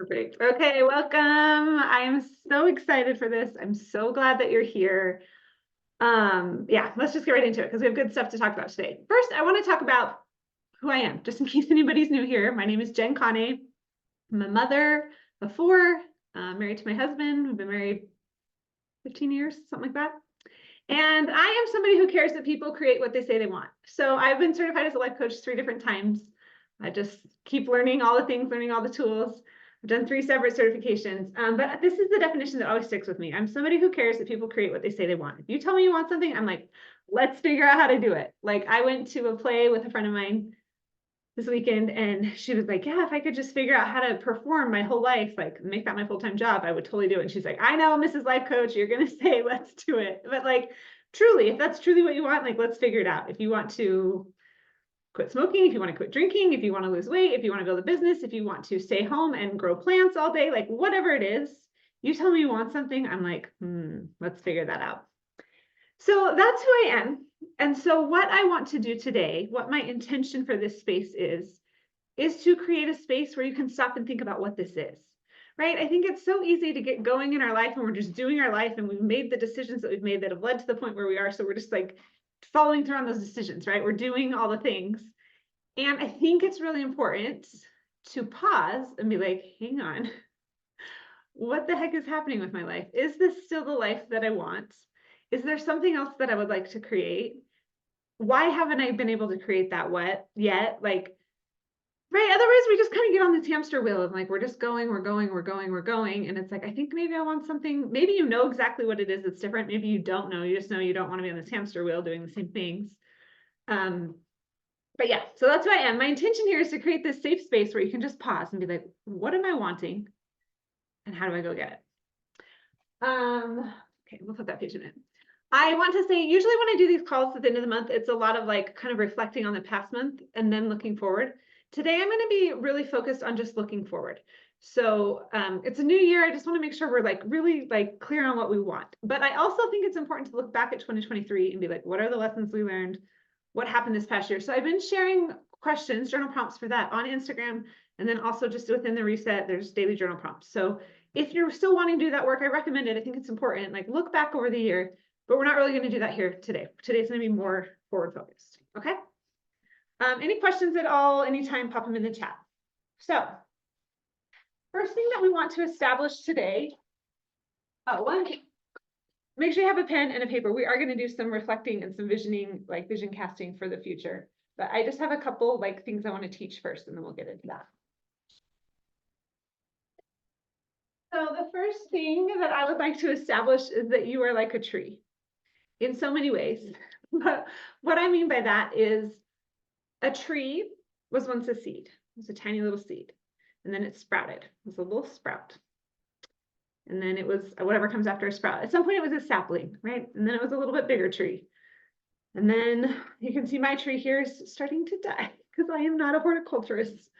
Perfect. Okay, welcome. I am so excited for this. I'm so glad that you're here. Yeah, let's just get right into it because we have good stuff to talk about today. First, I want to talk about who I am, just in case anybody's new here. My name is Jen Conne. I'm a mother of four, married to my husband. We've been married 15 years, something like that. And I am somebody who cares that people create what they say they want. So I've been certified as a life coach 3 different times. I just keep learning all the things, learning all the tools. I've done 3 separate certifications, but this is the definition that always sticks with me. I'm somebody who cares that people create what they say they want. If you tell me you want something, I'm like, let's figure out how to do it. Like I went to a play with a friend of mine this weekend and she was like, yeah, if I could just figure out how to perform my whole life, like make that my full-time job, I would totally do it. And she's like, I know, Mrs. Life Coach, you're going to say, let's do it. But like, truly, if that's truly what you want, like, let's figure it out. If you want to quit smoking, if you want to quit drinking, if you want to lose weight, if you want to build a business, if you want to stay home and grow plants all day, like whatever it is, you tell me you want something, I'm like, let's figure that out. So that's who I am. And so what I want to do today, what my intention for this space is to create a space where you can stop and think about what this is, right? I think it's so easy to get going in our life and we're just doing our life and we've made the decisions that we've made that have led to the point where we are. So we're just like following through on those decisions, right? We're doing all the things. And I think it's really important to pause and be like, hang on, what the heck is happening with my life? Is this still the life that I want? Is there something else that I would like to create? Why haven't I been able to create that yet? Like, right, otherwise we just kind of get on this hamster wheel of like, we're just going, we're going, we're going, we're going. And it's like, I think maybe I want something, maybe you know exactly what it is that's different. Maybe you don't know, you just know you don't want to be on this hamster wheel doing the same things. But yeah, so that's who I am. My intention here is to create this safe space where you can just pause and be like, what am I wanting? And how do I go get it? Okay, we'll put that page in it. I want to say, usually when I do these calls at the end of the month, it's a lot of like kind of reflecting on the past month and then looking forward. Today, I'm going to be really focused on just looking forward. So it's a new year. I just want to make sure we're like really like clear on what we want. But I also think it's important to look back at 2023 and be like, what are the lessons we learned? What happened this past year? So I've been sharing questions, journal prompts for that on Instagram. And then also just within the reset, there's daily journal prompts. So if you're still wanting to do that work, I recommend it. I think it's important. Like look back over the year, but we're not really going to do that here today. Today's going to be more forward focused. Okay. Any questions at all? Anytime, pop them in the chat. So first thing that we want to establish today. Make sure you have a pen and a paper. We are going to do some reflecting and some visioning, like vision casting for the future. But I just have a couple like things I want to teach first, and then we'll get into that. So the first thing that I would like to establish is that you are like a tree in so many ways. But what I mean by that is a tree was once a seed. It was a tiny little seed. And then it sprouted. It was a little sprout. And then it was whatever comes after a sprout. At some point it was a sapling, right? And then it was a little bit bigger tree. And then you can see my tree here is starting to die because I am not a horticulturist.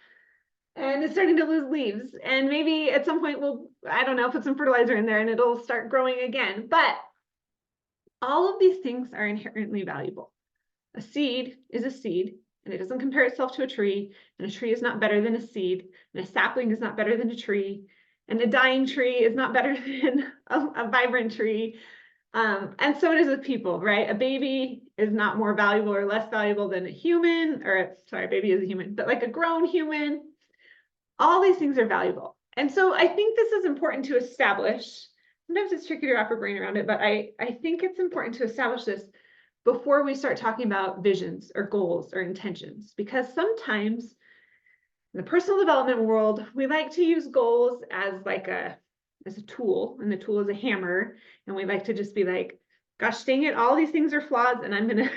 And it's starting to lose leaves. And maybe at some point we'll, I don't know, put some fertilizer in there and it'll start growing again. But all of these things are inherently valuable. A seed is a seed, and it doesn't compare itself to a tree, and a tree is not better than a seed, and a sapling is not better than a tree, and a dying tree is not better than a vibrant tree. And so it is with people, right? A baby is not more valuable or less valuable than a human, or sorry, a baby is a human, but like a grown human. All these things are valuable. And so I think this is important to establish. Sometimes it's tricky to wrap your brain around it, but I think it's important to establish this before we start talking about visions or goals or intentions, because sometimes in the personal development world, we like to use goals as like a tool, and the tool is a hammer, and we like to just be like, gosh dang it, all these things are flaws, and I'm gonna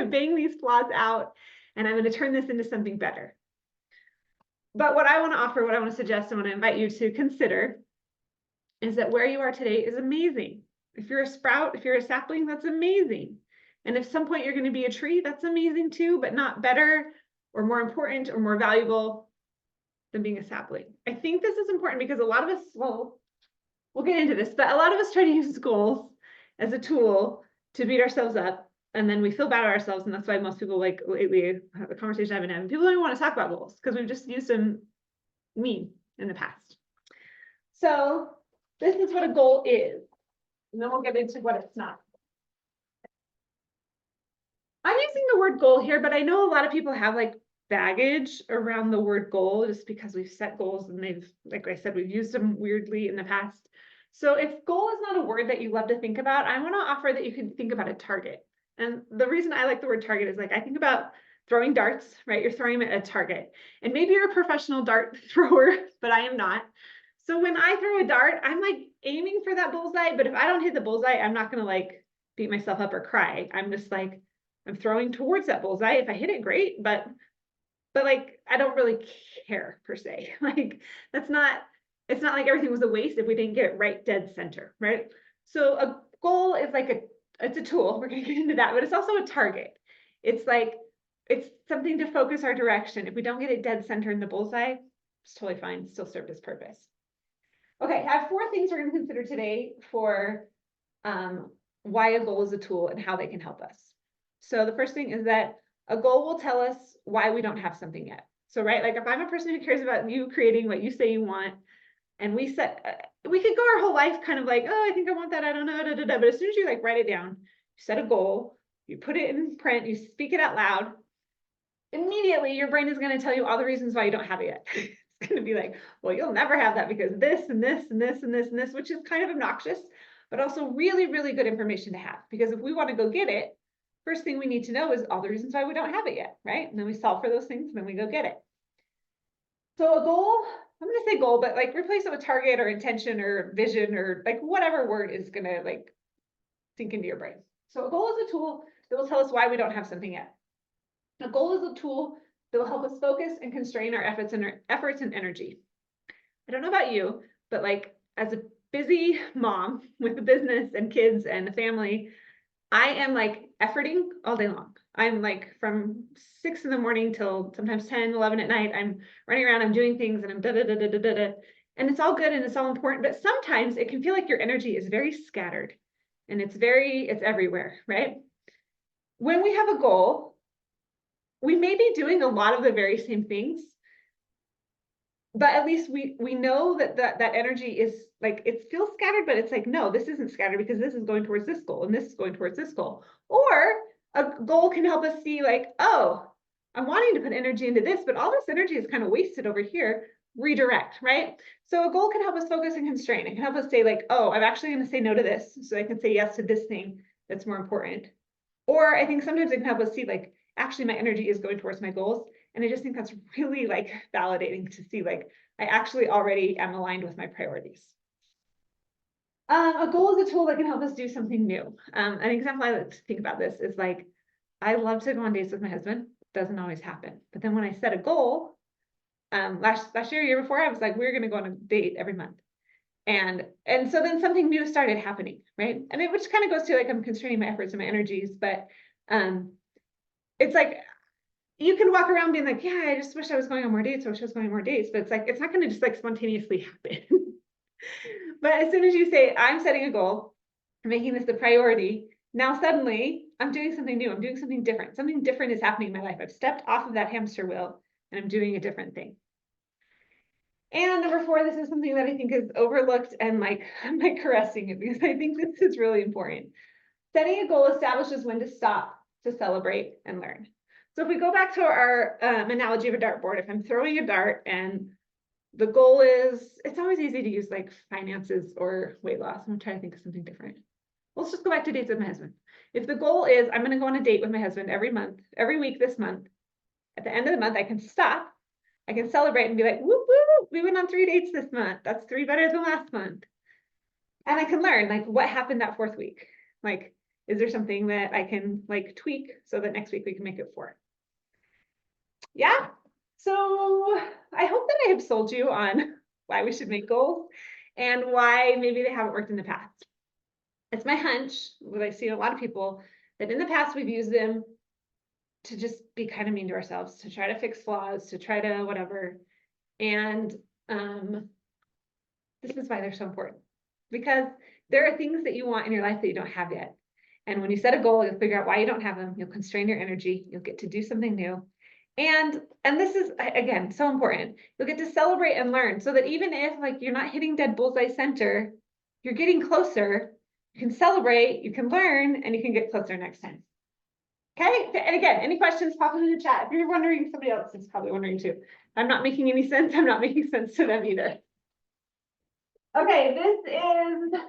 bang these flaws out, and I'm gonna turn this into something better. But what I want to offer, what I want to suggest, and what I invite you to consider is that where you are today is amazing. If you're a sprout, if you're a sapling, that's amazing. And if some point you're going to be a tree, that's amazing too, but not better or more important or more valuable than being a sapling. I think this is important because a lot of us, well, we'll get into this, but a lot of us try to use goals as a tool to beat ourselves up. And then we feel bad about ourselves. And that's why most people, like lately, the conversation I've been having, people don't even want to talk about goals because we've just used them mean in the past. So this is what a goal is. And then we'll get into what it's not. I'm using the word goal here, but I know a lot of people have like baggage around the word goal just because we've set goals and they've, like I said, we've used them weirdly in the past. So if goal is not a word that you love to think about, I want to offer that you can think about a target. And the reason I like the word target is like I think about throwing darts, right? You're throwing them at a target. And maybe you're a professional dart thrower, but I am not. So when I throw a dart, I'm like aiming for that bullseye, but if I don't hit the bullseye, I'm not gonna like beat myself up or cry. I'm just like, I'm throwing towards that bullseye. If I hit it, great, but like I don't really care per se. Like that's not, it's not like everything was a waste if we didn't get it right dead center, right? So a goal is like it's a tool. We're gonna get into that, but it's also a target. It's like it's something to focus our direction. If we don't get it dead center in the bullseye, it's totally fine, still served its purpose. Okay, I have 4 things we're going to consider today for why a goal is a tool and how they can help us. So the first thing is that a goal will tell us why we don't have something yet. So, right, like if I'm a person who cares about you creating what you say you want, and we could go our whole life kind of like, oh, I think I want that, I don't know, but as soon as you like write it down, you set a goal, you put it in print, you speak it out loud, immediately your brain is going to tell you all the reasons why you don't have it yet. It's going to be like, well, you'll never have that because this and this and this and this and this, which is kind of obnoxious, but also really, really good information to have. Because if we want to go get it, first thing we need to know is all the reasons why we don't have it yet, right? And then we solve for those things, and then we go get it. So a goal, I'm going to say goal, but like replace it with target or intention or vision or like whatever word is going to like sink into your brain. So a goal is a tool that will tell us why we don't have something yet. A goal is a tool that will help us focus and constrain our efforts and energy. I don't know about you, but like as a busy mom with a business and kids and a family, I am like efforting all day long. I'm like from 6 in the morning till sometimes 10, 11 at night. I'm running around, I'm doing things, and I'm da da da da da da da. And it's all good and it's all important, but sometimes it can feel like your energy is very scattered and it's everywhere, right? When we have a goal, we may be doing a lot of the very same things, but at least we know that energy is like, it feels scattered, but it's like, no, this isn't scattered because this is going towards this goal and this is going towards this goal. Or a goal can help us see like, oh, I'm wanting to put energy into this, but all this energy is kind of wasted over here. Redirect, right? So a goal can help us focus and constrain. It can help us say like, oh, I'm actually going to say no to this so I can say yes to this thing that's more important. Or I think sometimes it can help us see like, actually my energy is going towards my goals. And I just think that's really like validating to see like, I actually already am aligned with my priorities. A goal is a tool that can help us do something new. An example I like to think about this is like, I love to go on dates with my husband. Doesn't always happen. But then when I set a goal, last year before, I was like, we're going to go on a date every month. And so then something new started happening, right? And which kind of goes to like, I'm constraining my efforts and my energies, but it's like, you can walk around being like, yeah, I just wish I was going on more dates. I wish I was going on more dates, but it's like, it's not going to just like spontaneously happen. But as soon as you say, I'm setting a goal, I'm making this a priority, now suddenly I'm doing something new. I'm doing something different. Something different is happening in my life. I've stepped off of that hamster wheel and I'm doing a different thing. And number 4, this is something that I think is overlooked and like, I'm like caressing it because I think this is really important. Setting a goal establishes when to stop, to celebrate and learn. So if we go back to our analogy of a dartboard, if I'm throwing a dart and the goal is, it's always easy to use like finances or weight loss. I'm trying to think of something different. Let's just go back to dates with my husband. If the goal is I'm going to go on a date with my husband every week this month, at the end of the month, I can stop. I can celebrate and be like, whoop, whoop, we went on 3 dates this month. That's 3 better than last month. And I can learn like what happened that 4th week. Like, is there something that I can like tweak so that next week we can make it 4? Yeah. So I hope that I have sold you on why we should make goals and why maybe they haven't worked in the past. It's my hunch, what I've seen a lot of people, that in the past we've used them to just be kind of mean to ourselves, to try to fix flaws, to try to whatever. And this is why they're so important. Because there are things that you want in your life that you don't have yet. And when you set a goal, you'll figure out why you don't have them. You'll constrain your energy. You'll get to do something new. And this is, again, so important. You'll get to celebrate and learn so that even if like you're not hitting dead bullseye center, you're getting closer, you can celebrate, you can learn, and you can get closer next time. Okay, and again, any questions, pop them in the chat. If you're wondering, somebody else is probably wondering too. I'm not making any sense. I'm not making sense to them either. Okay, this is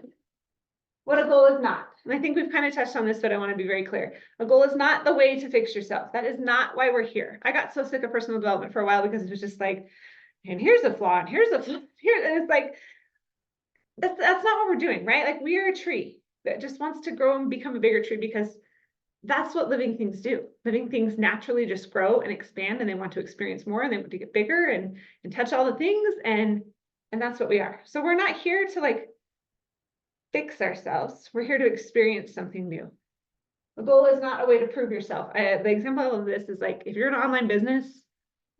what a goal is not. And I think we've kind of touched on this, but I want to be very clear. A goal is not the way to fix yourself. That is not why we're here. I got so sick of personal development for a while because it was just like, and here's a flaw, and here's a flaw, here, and it's like, that's not what we're doing, right? Like we are a tree that just wants to grow and become a bigger tree because that's what living things do. Living things naturally just grow and expand, and they want to experience more, and they want to get bigger and touch all the things, and that's what we are. So we're not here to like fix ourselves. We're here to experience something new. The goal is not a way to prove yourself. The example of this is like if you're an online business,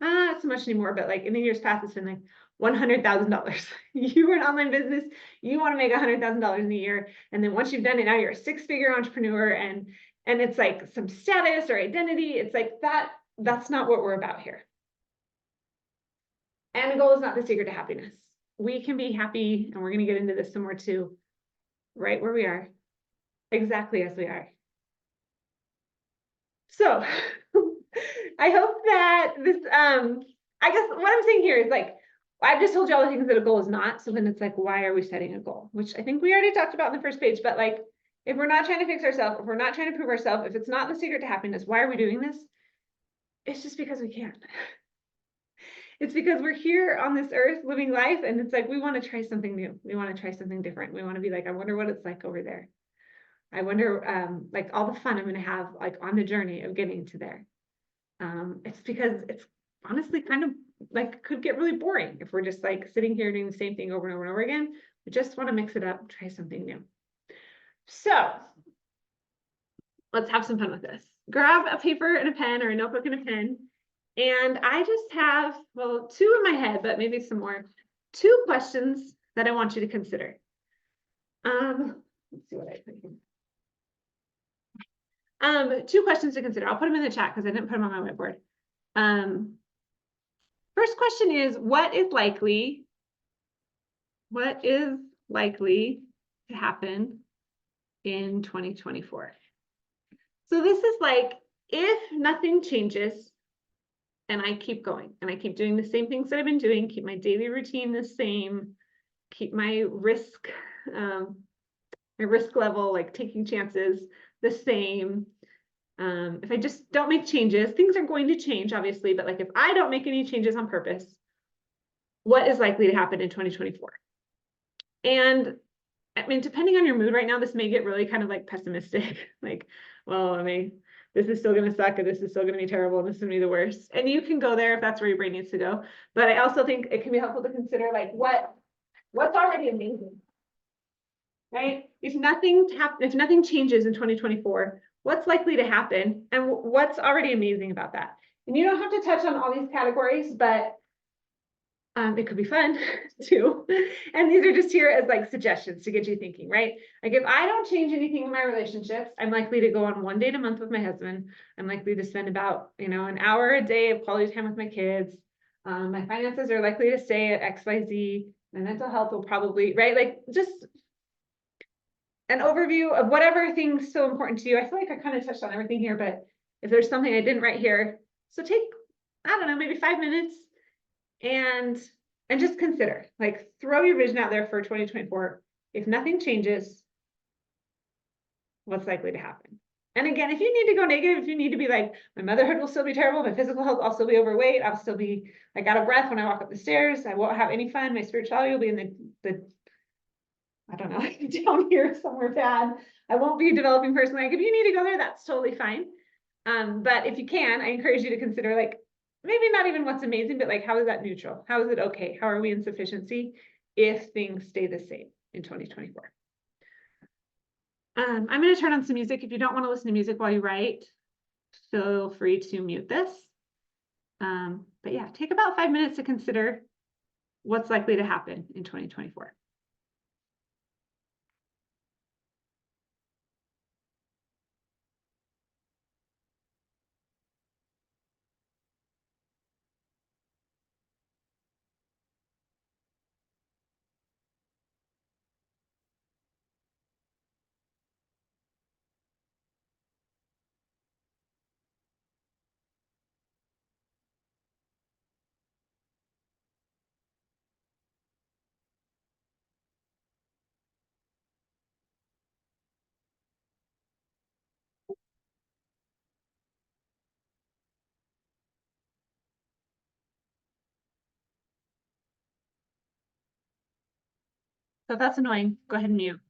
not so much anymore, but like in the years past, it's been like $100,000. You were an online business, you want to make $100,000 in a year, and then once you've done it, now you're a six-figure entrepreneur, and it's like some status or identity. It's like that's not what we're about here. And the goal is not the secret to happiness. We can be happy, and we're going to get into this some more too, right where we are, exactly as we are. So I hope that this, I guess what I'm saying here is like, I've just told you all the things that a goal is not. So then it's like, why are we setting a goal? Which I think we already talked about in the first page, but like, if we're not trying to fix ourselves, if we're not trying to prove ourselves, if it's not the secret to happiness, why are we doing this? It's just because we can. It's because we're here on this earth living life, and it's like, we want to try something new. We want to try something different. We want to be like, I wonder what it's like over there. I wonder, like all the fun I'm going to have like on the journey of getting to there. It's because it's honestly kind of like could get really boring if we're just like sitting here doing the same thing over and over and over again. We just want to mix it up, try something new. So let's have some fun with this. Grab a paper and a pen, or a notebook and a pen. And I just have, well, two in my head, but maybe some more. Two questions that I want you to consider. Let's see what I put here. Two questions to consider. I'll put them in the chat because I didn't put them on my whiteboard. First question is, what is likely to happen in 2024? So this is like, if nothing changes and I keep going and I keep doing the same things that I've been doing, keep my daily routine the same, keep my risk level, like taking chances, the same. If I just don't make changes, things are going to change, obviously, but like if I don't make any changes on purpose, what is likely to happen in 2024? And I mean, depending on your mood right now, this may get really kind of like pessimistic, like, well, I mean, this is still going to suck, and this is still going to be terrible, and this is going to be the worst. And you can go there if that's where your brain needs to go. But I also think it can be helpful to consider like what's already amazing, right? If nothing changes in 2024, what's likely to happen, and what's already amazing about that? And you don't have to touch on all these categories, but it could be fun too. And these are just here as like suggestions to get you thinking, right? Like if I don't change anything in my relationships, I'm likely to go on one date a month with my husband. I'm likely to spend about, an hour a day of quality time with my kids. My finances are likely to stay at XYZ. My mental health will probably, right? Like just an overview of whatever thing's so important to you. I feel like I kind of touched on everything here, but if there's something I didn't write here, so take, I don't know, maybe 5 minutes and just consider, like, throw your vision out there for 2024. If nothing changes, what's likely to happen? And again, if you need to go negative, if you need to be like, my motherhood will still be terrible, my physical health, I'll still be overweight, I'll still be like out of breath when I walk up the stairs, I won't have any fun, my spirituality will be in the I don't know, down here somewhere bad. I won't be a developing person. Like if you need to go there, that's totally fine. But if you can, I encourage you to consider like, maybe not even what's amazing, but like, how is that neutral? How is it okay? How are we in sufficiency if things stay the same in 2024? I'm going to turn on some music. If you don't want to listen to music while you write, feel free to mute this. But yeah, take about 5 minutes to consider what's likely to happen in 2024. So if that's annoying, go ahead and mute.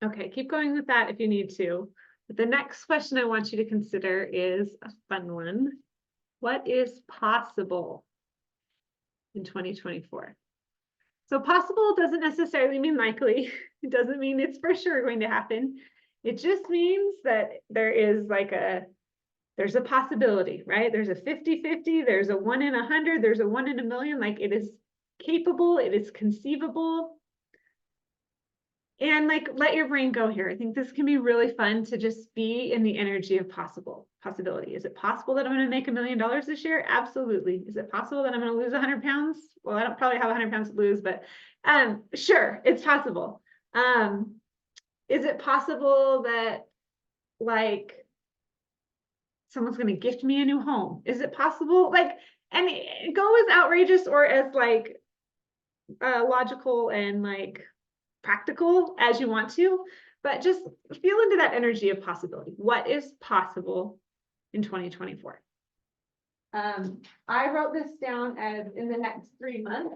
Okay, keep going with that if you need to. But the next question I want you to consider is a fun one. What is possible in 2024? So possible doesn't necessarily mean likely. It doesn't mean it's for sure going to happen. It just means that there's a possibility, right? There's a 50-50, there's a 1 in 100, there's a 1 in a million. Like, it is capable, it is conceivable. And like, let your brain go here. I think this can be really fun to just be in the energy of possibility. Is it possible that I'm going to make $1 million this year? Absolutely. Is it possible that I'm going to lose 100 pounds? Well, I don't probably have 100 pounds to lose, but sure, it's possible. Is it possible that like someone's going to gift me a new home? Is it possible? Like, and go as outrageous or as like logical and like practical as you want to, but just feel into that energy of possibility. What is possible in 2024? I wrote this down as in the next 3 months.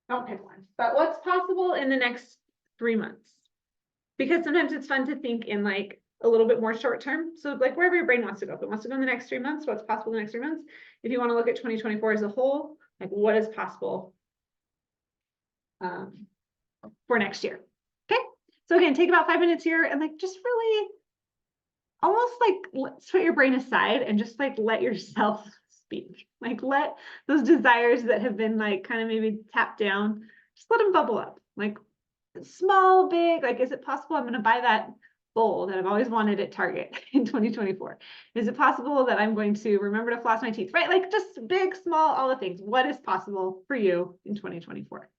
Don't pick one, but what's possible in the next 3 months? Because sometimes it's fun to think in like a little bit more short term. So like wherever your brain wants to go, if it wants to go in the next 3 months, what's possible in the next 3 months? If you want to look at 2024 as a whole, like what is possible for next year? Okay. So again, take about 5 minutes here and like just really almost like let's put your brain aside and just like let yourself speak. Like let those desires that have been like kind of maybe tapped down, just let them bubble up. Like small, big, like is it possible I'm going to buy that bowl that I've always wanted at Target in 2024? Is it possible that I'm going to remember to floss my teeth? Right? Like just big, small, all the things. What is possible for you in 2024?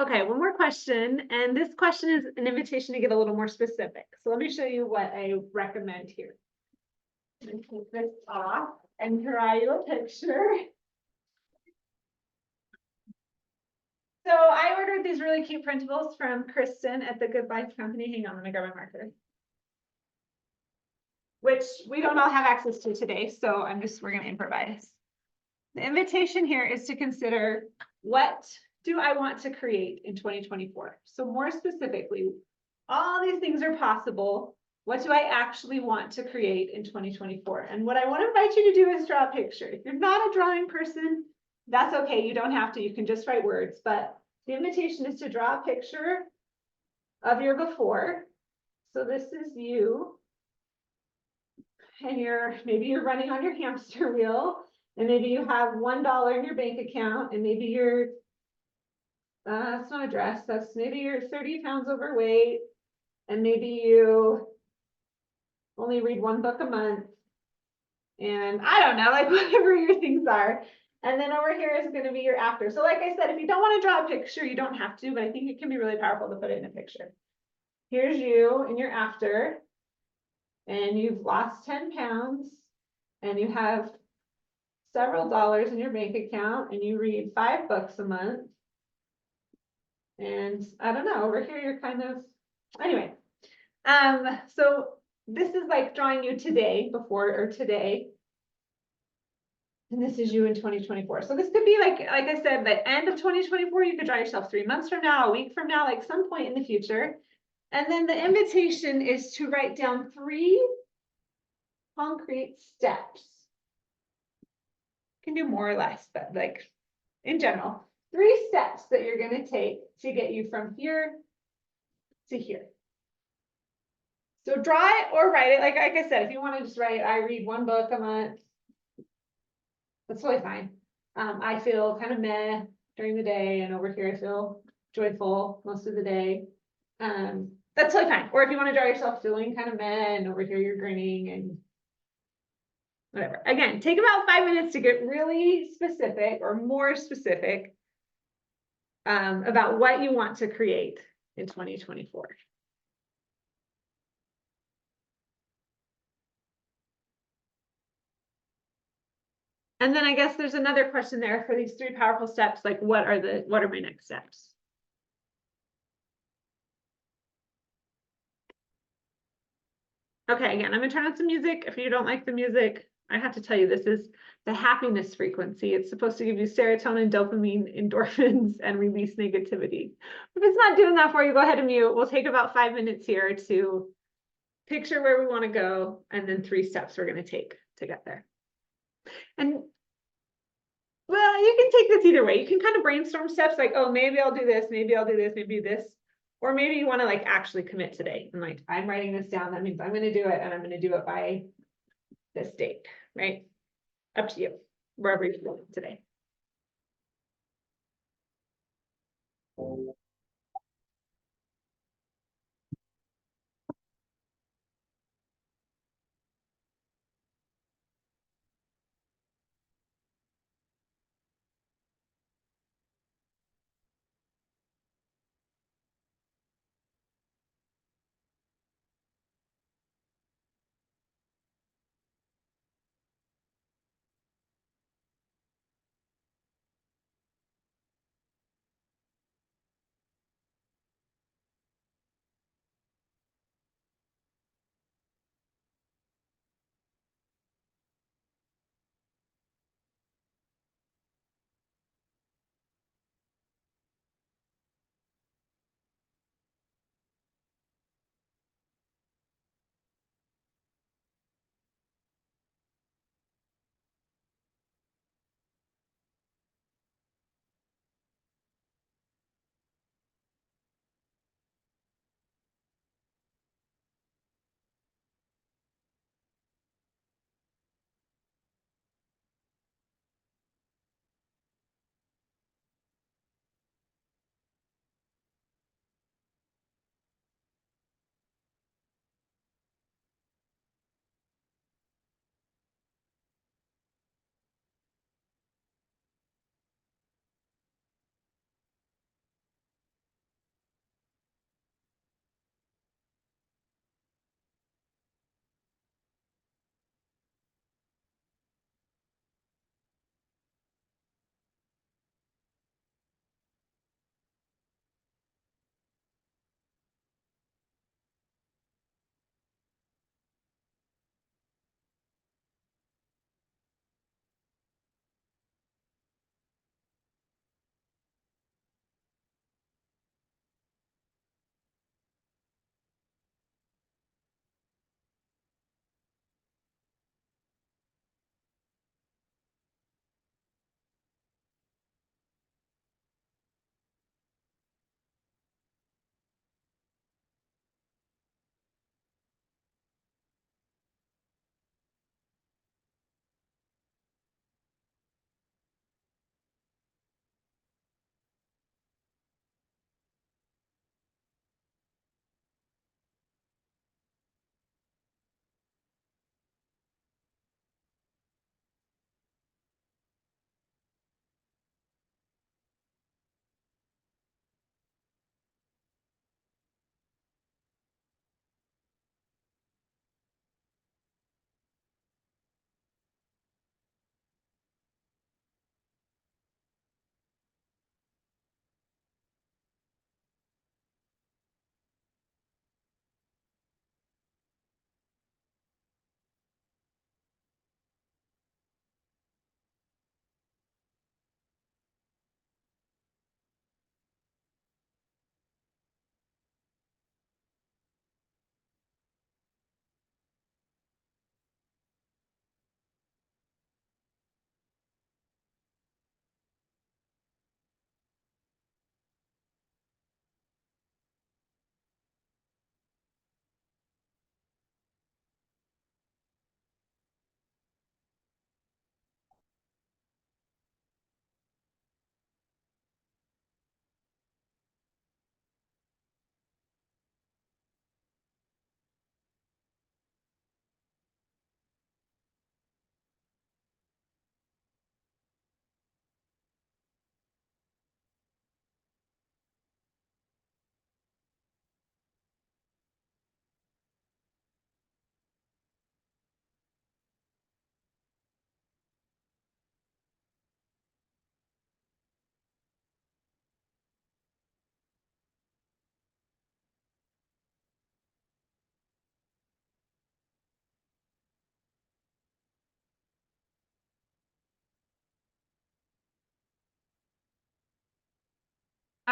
Okay, one more question, and this question is an invitation to get a little more specific. So let me show you what I recommend here. Let me take this off and draw you a picture. So I ordered these really cute printables from Kristen at the Good Life Company. Hang on, let me grab my marker. Which we don't all have access to today, so we're gonna improvise. The invitation here is to consider, what do I want to create in 2024? So more specifically, all these things are possible. What do I actually want to create in 2024? And what I want to invite you to do is draw a picture. If you're not a drawing person, that's okay. You don't have to. You can just write words. But the invitation is to draw a picture of your before. So this is you. And maybe you're running on your hamster wheel. And maybe you have $1 in your bank account. And maybe you're that's not a dress. That's maybe you're 30 pounds overweight. And maybe you only read one book a month. And I don't know, like whatever your things are. And then over here is going to be your after. So like I said, if you don't want to draw a picture, you don't have to, but I think it can be really powerful to put it in a picture. Here's you in your after. And you've lost 10 pounds. And you have several dollars in your bank account. And you read 5 books a month. And I don't know, over here you're kind of, anyway. So this is like drawing you today, before or today. And this is you in 2024. So this could be like I said, the end of 2024, you could draw yourself 3 months from now, a week from now, like some point in the future. And then the invitation is to write down 3 concrete steps. You can do more or less, but like in general, 3 steps that you're going to take to get you from here to here. So draw it or write it. Like I said, if you want to just write, I read 1 book a month, that's totally fine. I feel kind of meh during the day, and over here I feel joyful most of the day. That's totally fine. Or if you want to draw yourself feeling kind of meh, and over here you're grinning and whatever. Again, take about 5 minutes to get really specific or more specific about what you want to create in 2024. And then I guess there's another question there for these 3 powerful steps, like what are my next steps? Okay, again, I'm gonna turn on some music. If you don't like the music, I have to tell you, this is the happiness frequency. It's supposed to give you serotonin, dopamine, endorphins, and release negativity. If it's not doing that for you, go ahead and mute. We'll take about 5 minutes here to picture where we want to go, and then 3 steps we're going to take to get there. And well, you can take this either way. You can kind of brainstorm steps like, oh, maybe I'll do this, maybe I'll do this, maybe this. Or maybe you want to like actually commit today and like, I'm writing this down. That means I'm going to do it, and I'm going to do it by this date, right? Up to you, wherever you're going today.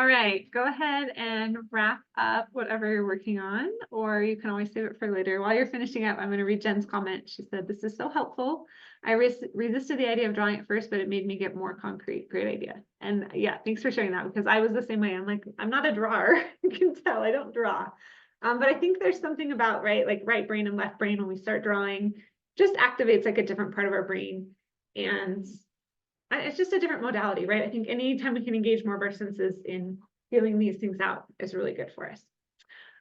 All right, go ahead and wrap up whatever you're working on, or you can always save it for later. While you're finishing up, I'm going to read Jen's comment. She said, "This is so helpful. I resisted the idea of drawing at first, but it made me get more concrete." Great idea. And yeah, thanks for sharing that, because I was the same way. I'm like, I'm not a drawer. You can tell I don't draw. But I think there's something about, right, like right brain and left brain when we start drawing, just activates like a different part of our brain. And it's just a different modality, right? I think anytime we can engage more of our senses in feeling these things out is really good for us.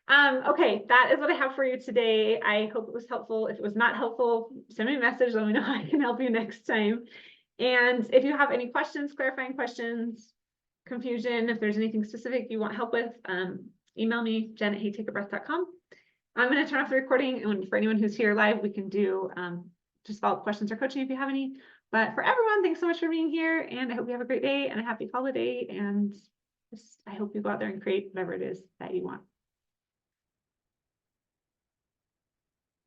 Okay, that is what I have for you today. I hope it was helpful. If it was not helpful, send me a message, let me know how I can help you next time. And if you have any questions, clarifying questions, confusion, if there's anything specific you want help with, email me, jen@heytakeabreath.com. I'm going to turn off the recording, and for anyone who's here live, we can do just follow-up questions or coaching if you have any. But for everyone, thanks so much for being here, and I hope you have a great day and a happy holiday, and just I hope you go out there and create whatever it is that you want.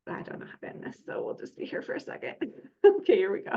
I don't know how to end this, so we'll just be here for a second. Okay, here we go.